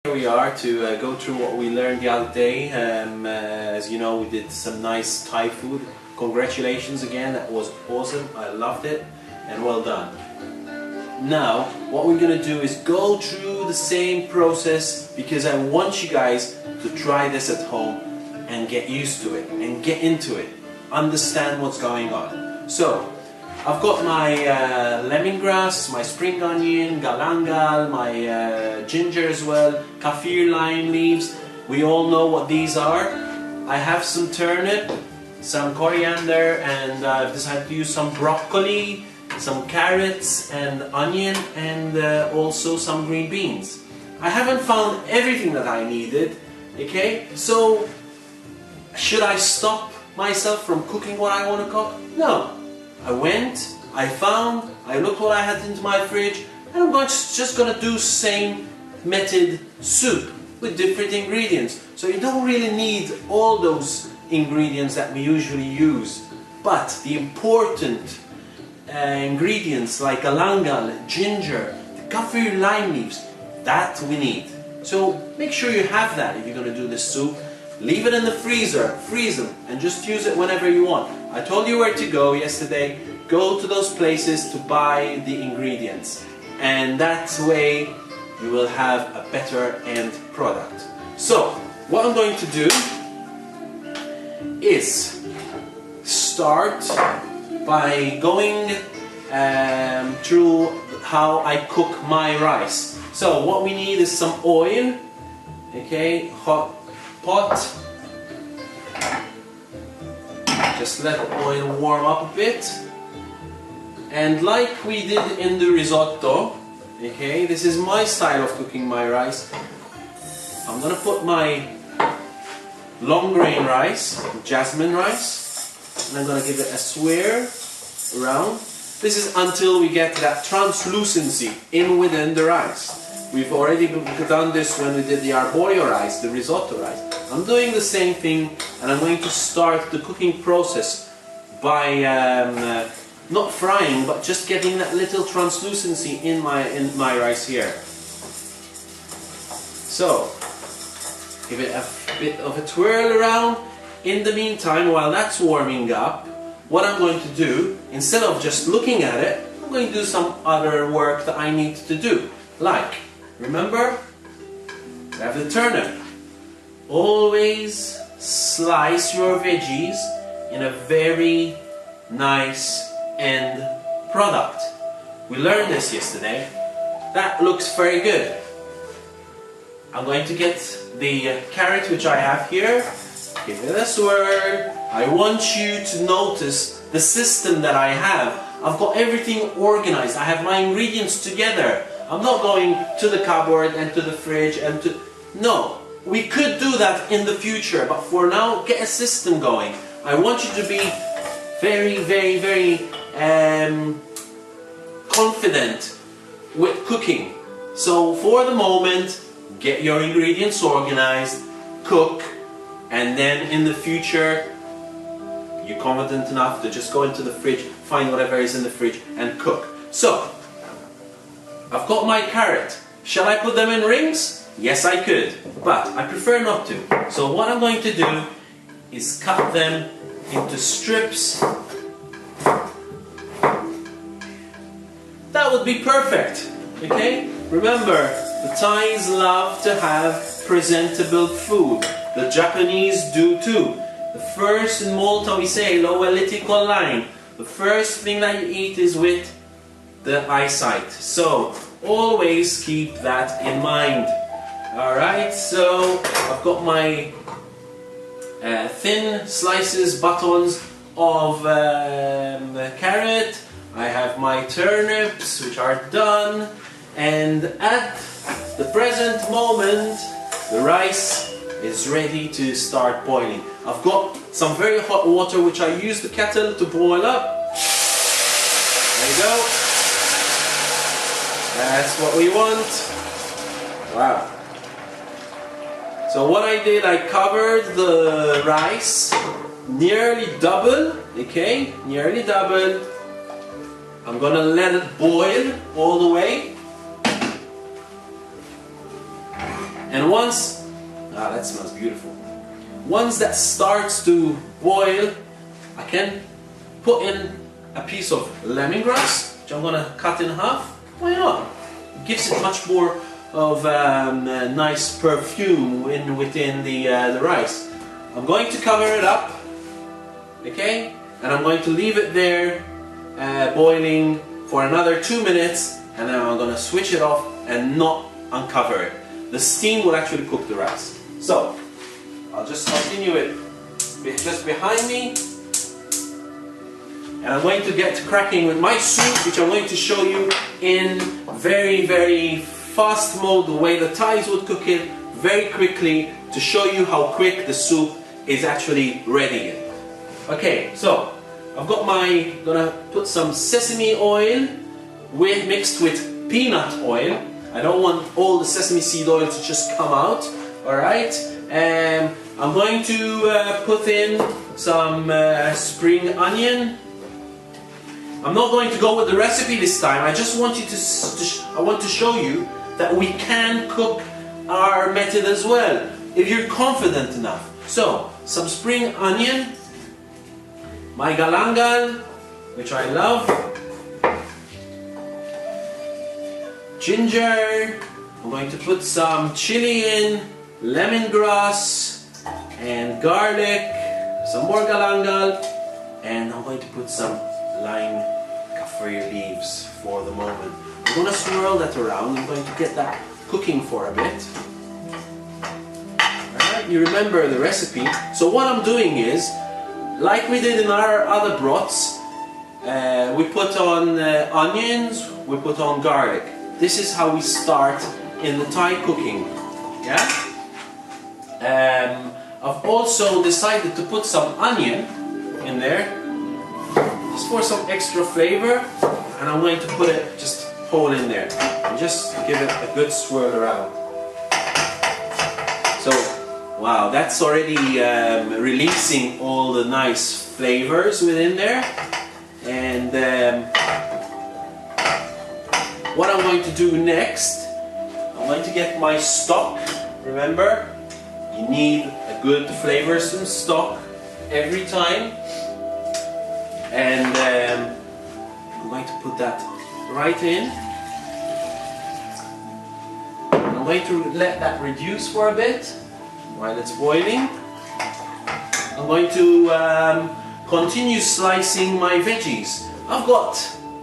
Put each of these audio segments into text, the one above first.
Here we are to go through what we learned the other day. As you know, we did some nice Thai food. Congratulations again, that was awesome. I loved it and well done. Now, what we're gonna do is go through the same process because I want you guys to try this at home and get used to it and get into it. Understand what's going on. So, I've got my lemongrass, my spring onion, galangal, my ginger as well, kaffir lime leaves. We all know what these are. I have some turnip, some coriander, and I've decided to use some broccoli, some carrots and onion, and also some green beans. I haven't found everything that I needed, okay? So, should I stop myself from cooking what I want to cook? No. I went, I found, I looked what I had into my fridge, and I'm just gonna do same method soup with different ingredients. So you don't really need all those ingredients that we usually use, but the important ingredients like galangal, ginger, the kaffir lime leaves, that we need. So make sure you have that if you're gonna do this soup. Leave it in the freezer, freeze them, and just use it whenever you want. I told you where to go yesterday. Go to those places to buy the ingredients. And that way you will have a better end product. So, what I'm going to do is start by going through how I cook my rice. So, what we need is some oil, okay, hot pot. Just let the oil warm up a bit. And like we did in the risotto, okay, this is my style of cooking my rice. I'm gonna put my long grain rice, jasmine rice, and I'm gonna give it a swirl around. This is until we get that translucency in within the rice. We've already done this when we did the arborio rice, the risotto rice. I'm doing the same thing, and I'm going to start the cooking process by not frying, but just getting that little translucency in my rice here. So, give it a bit of a twirl around. In the meantime, while that's warming up, what I'm going to do, instead of just looking at it, I'm going to do some other work that I need to do. Like, remember, we have the turnip. Always slice your veggies in a very nice end product. We learned this yesterday. That looks very good. I'm going to get the carrot which I have here, give it a swirl. I want you to notice the system that I have. I've got everything organized. I have my ingredients together. I'm not going to the cupboard and to the fridge and to... No, we could do that in the future, but for now, get a system going. I want you to be very, very, very confident with cooking. So for the moment, get your ingredients organized, cook, and then in the future, you're confident enough to just go into the fridge, find whatever is in the fridge and cook. So, I've got my carrot. Shall I put them in rings? Yes, I could, but I prefer not to. So what I'm going to do is cut them into strips. That would be perfect, okay? Remember, the Thais love to have presentable food. The Japanese do too. The first in Malta we say, loelitical line. The first thing that you eat is with the eyesight. So, always keep that in mind. Alright, so I've got my thin slices, batons of carrot. I have my turnips, which are done. And at the present moment, the rice is ready to start boiling. I've got some very hot water, which I use the kettle to boil up. There you go. That's what we want. Wow. So what I did, I covered the rice nearly double, okay? Nearly double. I'm gonna let it boil all the way. And once, that smells beautiful. Once that starts to boil, I can put in a piece of lemongrass, which I'm gonna cut in half. Why not? It gives it much more of a nice perfume within the rice. I'm going to cover it up, okay? And I'm going to leave it there boiling for another 2 minutes, and then I'm gonna switch it off and not uncover it. The steam will actually cook the rice. So, I'll just continue it just behind me. And I'm going to get cracking with my soup, which I'm going to show you in very, very fast mode, the way the Thais would cook it, very quickly, to show you how quick the soup is actually ready. Okay, so I've got gonna put some sesame oil mixed with peanut oil. I don't want all the sesame seed oil to just come out, alright? I'm going to put in some spring onion. I'm not going to go with the recipe this time. I just want you I want to show you that we can cook our method as well, if you're confident enough. So, some spring onion, my galangal, which I love, ginger, I'm going to put some chili in, lemongrass, and garlic, some more galangal, and I'm going to put some lime kaffir leaves for the moment. I'm going to swirl that around. I'm going to get that cooking for a bit. Alright, you remember the recipe. So what I'm doing is, like we did in our other broths, we put on onions, we put on garlic. This is how we start in the Thai cooking. Yeah? I've also decided to put some onion in there, just for some extra flavor, and I'm going to put it just whole in there and just give it a good swirl around. So, wow, that's already releasing all the nice flavors within there. And what I'm going to do next, I'm going to get my stock. Remember, you need a good flavorsome stock every time. And I'm going to put that right in. I'm going to let that reduce for a bit while it's boiling. I'm going to continue slicing my veggies. I've got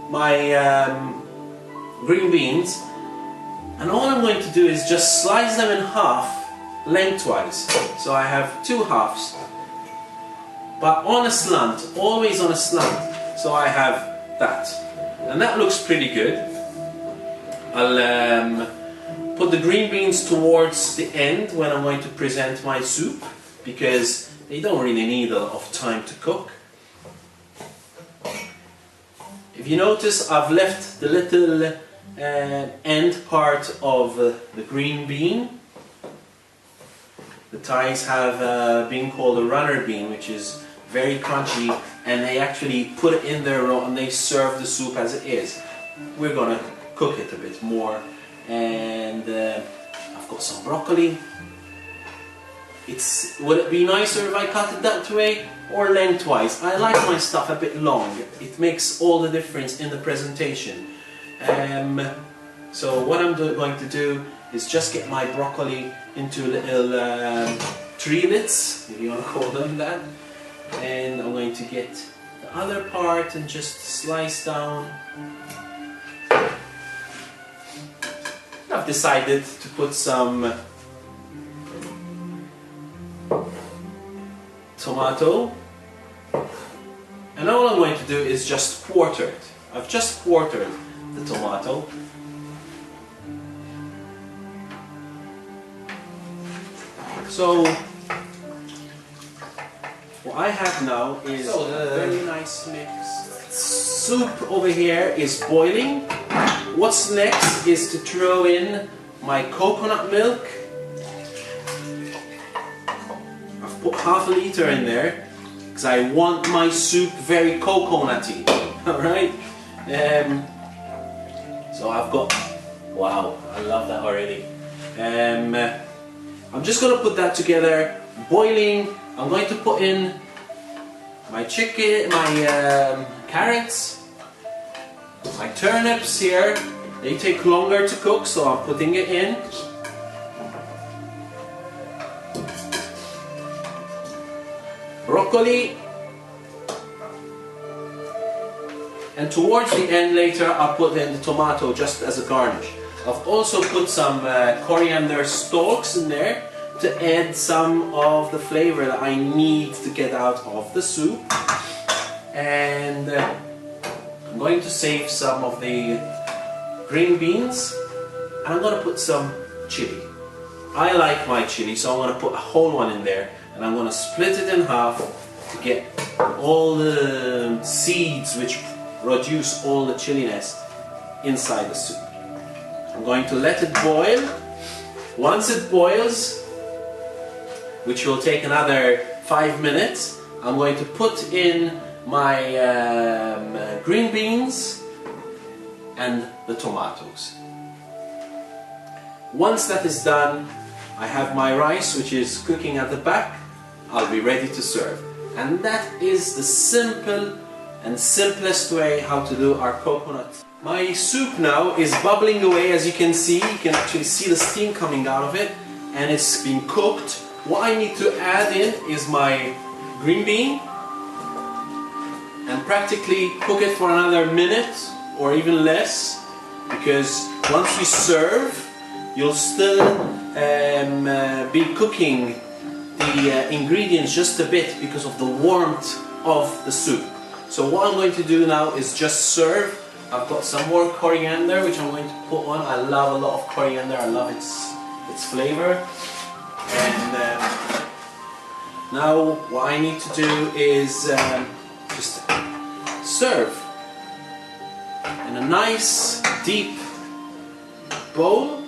my green beans, and all I'm going to do is just slice them in half lengthwise. So I have 2 halves, but on a slant, always on a slant. So I have that, and that looks pretty good. I'll put the green beans towards the end when I'm going to present my soup, because they don't really need a lot of time to cook. If you notice, I've left the little end part of the green bean. The Thais have a bean called a runner bean, which is very crunchy, and they actually put it in there raw and they serve the soup as it is. We're gonna cook it a bit more, and I've got some broccoli. Would it be nicer if I cut it that way or lengthwise? I like my stuff a bit long. It makes all the difference in the presentation. So what I'm going to do is just get my broccoli into little treelets, if you want to call them that. And I'm going to get the other part and just slice down. I've decided to put some tomato, and all I'm going to do is just quarter it. I've just quartered the tomato. So what I have now is a very nice mix. Soup over here is boiling. What's next is to throw in my coconut milk. I've put half a liter in there because I want my soup very coconutty. Alright? So I've got, wow, I love that already. I'm just going to put that together, boiling. I'm going to put in my chicken, my carrots, my turnips here. They take longer to cook, so I'm putting it in. Broccoli. And towards the end later, I'll put in the tomato just as a garnish. I've also put some coriander stalks in there to add some of the flavor that I need to get out of the soup. And I'm going to save some of the green beans, and I'm going to put some chili. I like my chili, so I'm going to put a whole one in there, and I'm going to split it in half to get all the seeds which produce all the chiliness inside the soup. I'm going to let it boil. Once it boils, which will take another 5 minutes, I'm going to put in my green beans and the tomatoes. Once that is done, I have my rice, which is cooking at the back. I'll be ready to serve. And that is the simple and simplest way how to do our coconut. My soup now is bubbling away, as you can see. You can actually see the steam coming out of it, and it's been cooked. What I need to add in is my green bean and practically cook it for another minute or even less, because once you serve, you'll still be cooking the ingredients just a bit because of the warmth of the soup. So what I'm going to do now is just serve. I've got some more coriander which I'm going to put on. I love a lot of coriander. I love its flavor. And now what I need to do is just serve in a nice deep bowl.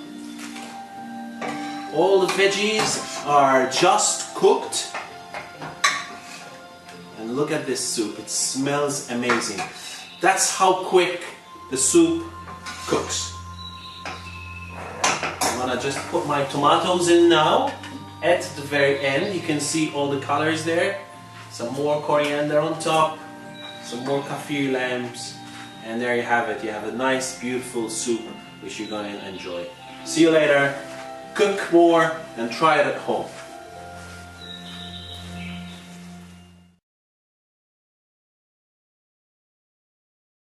All the veggies are just cooked. And look at this soup, it smells amazing. That's how quick the soup cooks. I'm gonna just put my tomatoes in now. At the very end, you can see all the colors there. Some more coriander on top, some more kaffir lambs, and there you have it. You have a nice, beautiful soup which you're gonna enjoy. See you later. Cook more and try it at home.